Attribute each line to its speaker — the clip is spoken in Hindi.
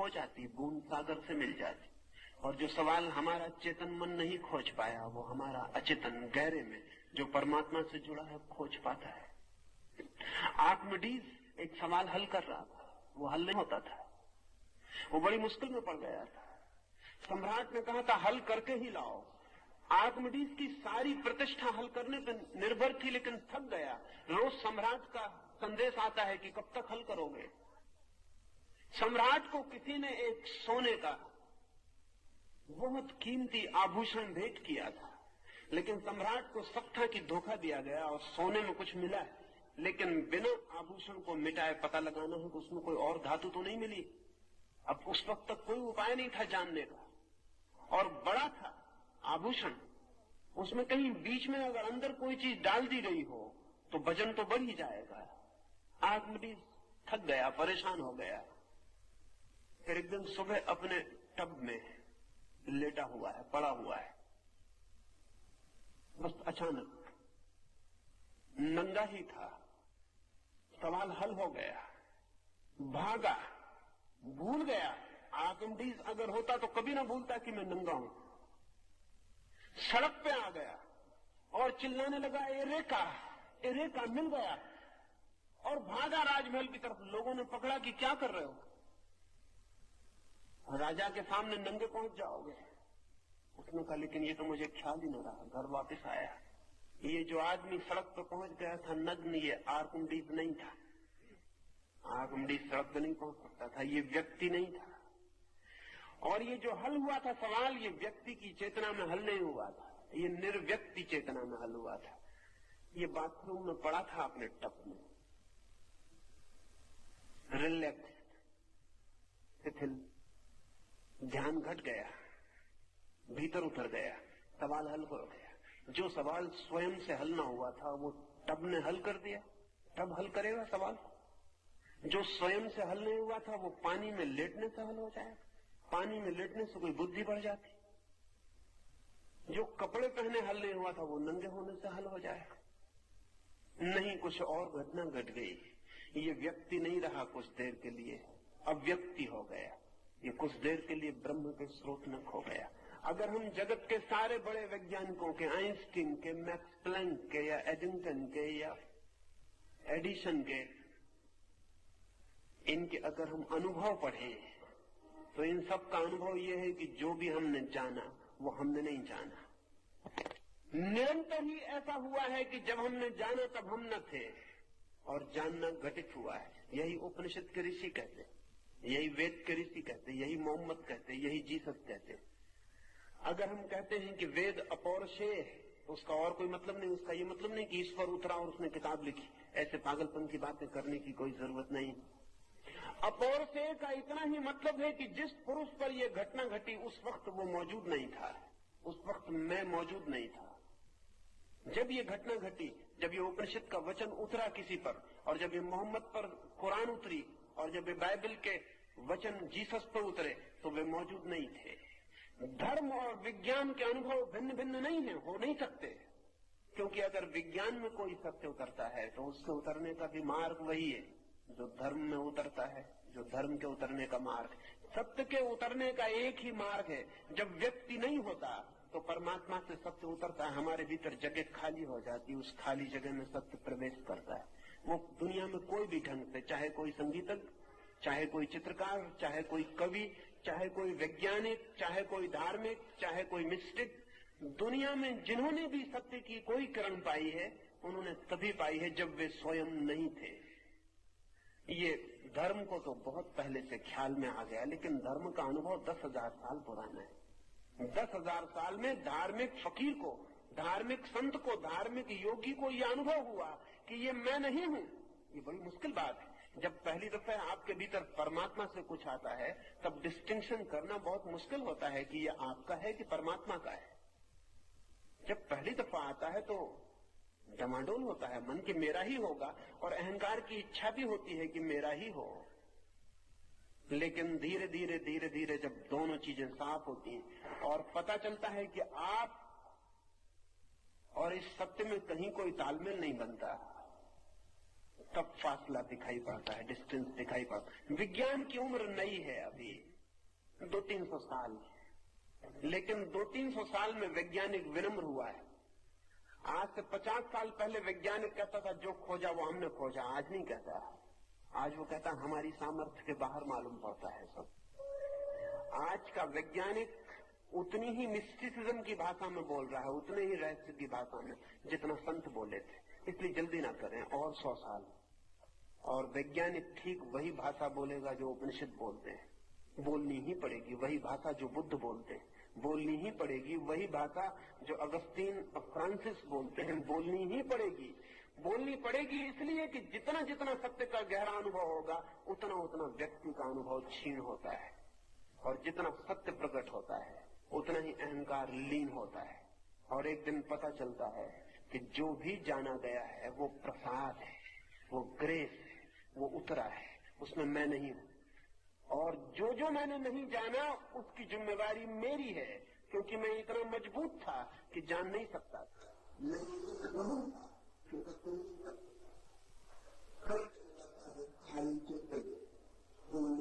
Speaker 1: खो जाती, बूंद सागर से मिल जाती। और जो सवाल हमारा चेतन मन नहीं खोज पाया, वो हमारा अचेतन गहरे में जो परमात्मा से जुड़ा है खोज पाता है। आर्किमिडीज एक सवाल हल कर रहा था, वो हल नहीं होता था, वो बड़ी मुश्किल में पड़ गया था। सम्राट ने कहा था हल करके ही लाओ। आर्किमिडीज की सारी प्रतिष्ठा हल करने पर निर्भर थी, लेकिन थक गया। रोज सम्राट का संदेश आता है कि कब तक हल करोगे। सम्राट को किसी ने एक सोने का बहुत कीमती आभूषण भेंट किया था, लेकिन सम्राट को शक था कि धोखा दिया गया और सोने में कुछ मिला है, लेकिन बिना आभूषण को मिटाए पता लगाना है कि उसमें कोई और धातु तो नहीं मिली। अब उस वक्त तक कोई उपाय नहीं था जानने का, और बड़ा था आभूषण, उसमें कहीं बीच में अगर अंदर कोई चीज डाल दी गई हो तो वजन तो बढ़ ही जाएगा। आर्किमिडीज थक गया, परेशान हो गया। फिर एक दिन सुबह अपने टब में लेटा हुआ है, पड़ा हुआ है, बस अचानक नंगा ही था, सवाल हल हो गया, भागा, भूल गया। आर्किमिडीज अगर होता तो कभी ना भूलता कि मैं नंगा हूं। सड़क पे आ गया और चिल्लाने लगा, एरेका एरेका, मिल गया, और भागा राजमहल की तरफ। लोगों ने पकड़ा कि क्या कर रहे हो, राजा के सामने नंगे पहुंच जाओगे। उसने कहा लेकिन ये तो मुझे ख्याल ही न रहा। घर वापस आया, ये जो आदमी सड़क पर पहुंच गया था नग्न, ये आर्किमिडीज नहीं था। आर्किमिडीज सड़क पर नहीं पहुंच सकता था, ये व्यक्ति नहीं था। और ये जो हल हुआ था सवाल, ये व्यक्ति की चेतना में हल नहीं हुआ था, ये निर्व्यक्ति चेतना में हल हुआ था। ये बाथरूम में पड़ा था अपने टब में, रिलैक्स, शिथिल, ध्यान घट गया, भीतर उतर गया, सवाल हल हो गया। जो सवाल स्वयं से हल ना हुआ था वो टब ने हल कर दिया। टब हल करेगा सवाल। जो स्वयं से हल नहीं हुआ था वो पानी में लेटने से हल हो जाएगा। पानी में लेटने से कोई बुद्धि बढ़ जाती। जो कपड़े पहने हल नहीं हुआ था वो नंगे होने से हल हो जाएगा। नहीं, कुछ और घटना घट गई। ये व्यक्ति नहीं रहा कुछ देर के लिए, अव्यक्ति हो गया। ये कुछ देर के लिए ब्रह्म के स्रोत में खो गया। अगर हम जगत के सारे बड़े वैज्ञानिकों के, आइंस्टीन के, मैक्स प्लैंक के, या एडिंगटन के, या एडिसन के, इनके अगर हम अनुभव पढ़ें तो इन सब का अनुभव यह है कि जो भी हमने जाना वो हमने नहीं जाना। निरंतर ही ऐसा हुआ है कि जब हमने जाना तब हम न थे, और जानना घटित हुआ है। यही उपनिषद के ऋषि कहते, यही वेद के ऋषि कहते, यही मोहम्मद कहते, यही जीसस कहते। अगर हम कहते हैं कि वेद अपौरुषेय है तो उसका और कोई मतलब नहीं। उसका ये मतलब नहीं कि ईश्वर उतरा और उसने किताब लिखी। ऐसे पागलपन की बातें करने की कोई जरूरत नहीं। अपौरुषेय का इतना ही मतलब है कि जिस पुरुष पर यह घटना घटी उस वक्त वो मौजूद नहीं था, उस वक्त मैं मौजूद नहीं था। जब ये घटना घटी, जब ये उपनिषद का वचन उतरा किसी पर, और जब ये मोहम्मद पर कुरान उतरी, और जब ये बाइबल के वचन जीसस पर उतरे, तो वे मौजूद नहीं थे। धर्म और विज्ञान के अनुभव भिन्न भिन्न नहीं है, हो नहीं सकते, क्योंकि अगर विज्ञान में कोई सत्य उतरता है तो उसके उतरने का भी मार्ग वही है जो धर्म में उतरता है, जो धर्म के उतरने का मार्ग। सत्य के उतरने का एक ही मार्ग है। जब व्यक्ति नहीं होता तो परमात्मा से सत्य उतरता है, हमारे भीतर जगह खाली हो जाती, उस खाली जगह में सत्य प्रवेश करता है। वो दुनिया में कोई भी ढंग से, चाहे कोई संगीतज्ञ, चाहे कोई चित्रकार, चाहे कोई कवि, चाहे कोई वैज्ञानिक, चाहे कोई धार्मिक, चाहे कोई मिस्टिक, दुनिया में जिन्होंने भी सत्य की कोई किरण पाई है उन्होंने तभी पाई है जब वे स्वयं नहीं थे। ये धर्म को तो बहुत पहले से ख्याल में आ गया, लेकिन धर्म का अनुभव 10,000 साल पुराना है। 10,000 साल में धार्मिक फकीर को, धार्मिक संत को, धार्मिक योगी को यह अनुभव हुआ कि ये मैं नहीं हूं। ये बड़ी मुश्किल बात है। जब पहली दफा आपके भीतर परमात्मा से कुछ आता है तब डिस्टिंक्शन करना बहुत मुश्किल होता है कि ये आपका है कि परमात्मा का है। जब पहली दफा आता है तो डमाडोल होता है मन कि मेरा ही होगा, और अहंकार की इच्छा भी होती है कि मेरा ही हो। लेकिन धीरे धीरे धीरे धीरे जब दोनों चीजें साफ होती हैं और पता चलता है कि आप और इस सत्य में कहीं कोई तालमेल नहीं बनता, तब फासला दिखाई पड़ता है, डिस्टेंस दिखाई पड़ता है। विज्ञान की उम्र नई है अभी, 200-300 साल, लेकिन 200-300 साल में वैज्ञानिक विनम्र हुआ है। आज से 50 साल पहले वैज्ञानिक कहता था जो खोजा वो हमने खोजा, आज नहीं कहता। आज वो कहता हमारी सामर्थ्य के बाहर मालूम पड़ता है सब। आज का वैज्ञानिक उतनी ही मिस्टिसिज्म की भाषा में बोल रहा है, उतने ही रहस्य की भाषा में जितना संत बोले थे। इसलिए जल्दी ना करें, और 100 साल, और वैज्ञानिक ठीक वही भाषा बोलेगा जो उपनिषद बोलते हैं। बोलनी ही पड़ेगी वही भाषा जो बुद्ध बोलते हैं, बोलनी ही पड़ेगी वही भाषा जो अगस्तीन और फ्रांसिस बोलते हैं, बोलनी ही पड़ेगी। बोलनी पड़ेगी इसलिए कि जितना जितना सत्य का गहरा अनुभव होगा उतना उतना व्यक्ति का अनुभव क्षीण होता है, और जितना सत्य प्रकट होता है उतना ही अहंकार लीन होता है। और एक दिन पता चलता है कि जो भी जाना गया है वो प्रसाद है, वो ग्रेस है, वो उतरा है, उसमें मैं नहीं हूं। और जो जो मैंने नहीं जाना उसकी जिम्मेवारी मेरी है, क्योंकि मैं इतना मजबूत था कि जान नहीं सकता था।